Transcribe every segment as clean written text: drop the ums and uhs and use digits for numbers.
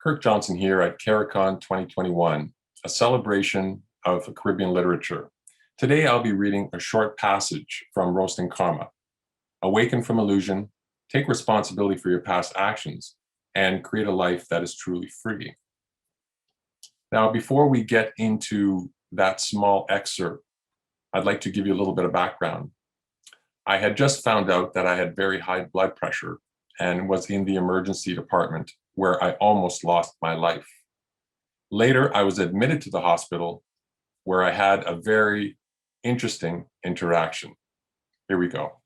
Kirk Johnson here at CARICON 2021, a celebration of Caribbean literature. Today I'll be reading a short passage from Roasting Karma. Awaken from illusion, take responsibility for your past actions, and create a life that is truly free. Now, before we get into that small excerpt, I'd like to give you a little bit of background. I had just found out that I had very high blood pressure and was in the emergency department where I almost lost my life. Later, I was admitted to the hospital where I had a very interesting interaction. Here we go.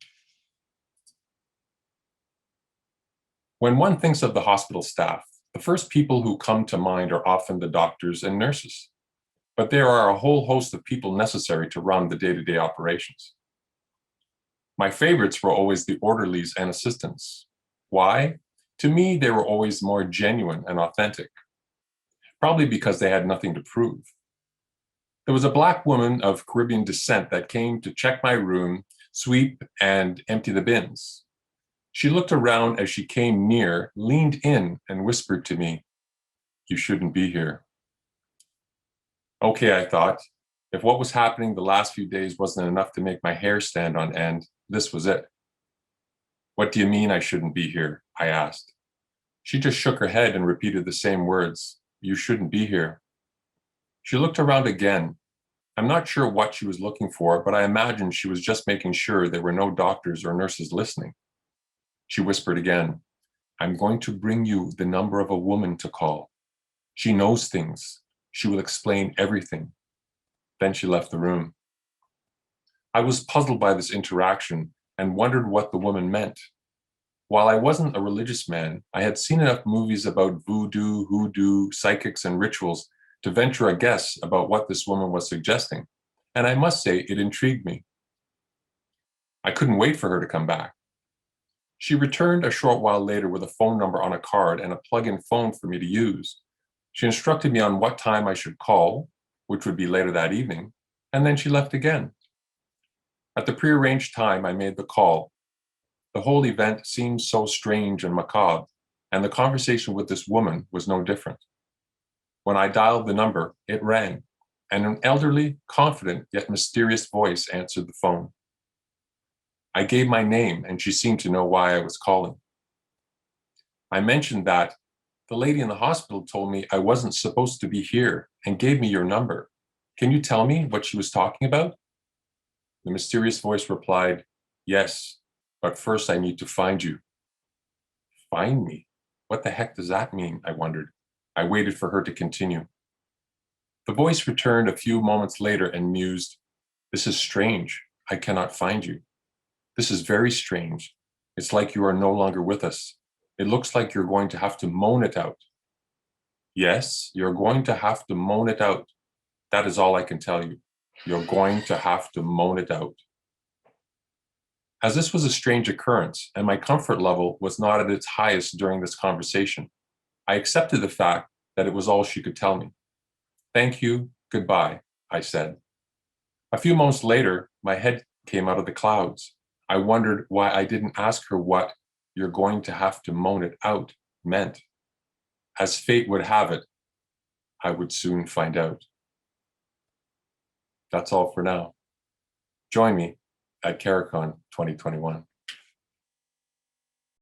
When one thinks of the hospital staff, the first people who come to mind are often the doctors and nurses. But there are a whole host of people necessary to run the day-to-day operations. My favorites were always the orderlies and assistants. Why? To me, they were always more genuine and authentic, probably because they had nothing to prove. There was a Black woman of Caribbean descent that came to check my room, sweep, and empty the bins. She looked around as she came near, leaned in, and whispered to me, "You shouldn't be here." Okay, I thought, if what was happening the last few days wasn't enough to make my hair stand on end, this was it. "What do you mean I shouldn't be here?" I asked. She just shook her head and repeated the same words, "You shouldn't be here." She looked around again. I'm not sure what she was looking for, but I imagine she was just making sure there were no doctors or nurses listening. She whispered again, "I'm going to bring you the number of a woman to call. She knows things. She will explain everything." Then she left the room. I was puzzled by this interaction and wondered what the woman meant. While I wasn't a religious man, I had seen enough movies about voodoo, hoodoo, psychics, and rituals to venture a guess about what this woman was suggesting, and I must say it intrigued me. I couldn't wait for her to come back. She returned a short while later with a phone number on a card and a plug-in phone for me to use. She instructed me on what time I should call, which would be later that evening, and then she left again. At the prearranged time, I made the call. The whole event seemed so strange and macabre, and the conversation with this woman was no different. When I dialed the number, it rang, and an elderly, confident, yet mysterious voice answered the phone. I gave my name, and she seemed to know why I was calling. I mentioned that the lady in the hospital told me I wasn't supposed to be here and gave me your number. Can you tell me what she was talking about? The mysterious voice replied, "Yes, but first I need to find you." Find me? What the heck does that mean? I wondered. I waited for her to continue. The voice returned a few moments later and mused, "This is strange. I cannot find you. This is very strange. It's like you are no longer with us. It looks like you're going to have to moan it out." Yes, you're going to have to moan it out. That is all I can tell you. You're going to have to moan it out. As this was a strange occurrence and my comfort level was not at its highest during this conversation, I accepted the fact that it was all she could tell me. "Thank you, goodbye," I said. A few moments later, my head came out of the clouds. I wondered why I didn't ask her what "you're going to have to moan it out" meant. As fate would have it, I would soon find out. That's all for now. Join me at CARICON 2021.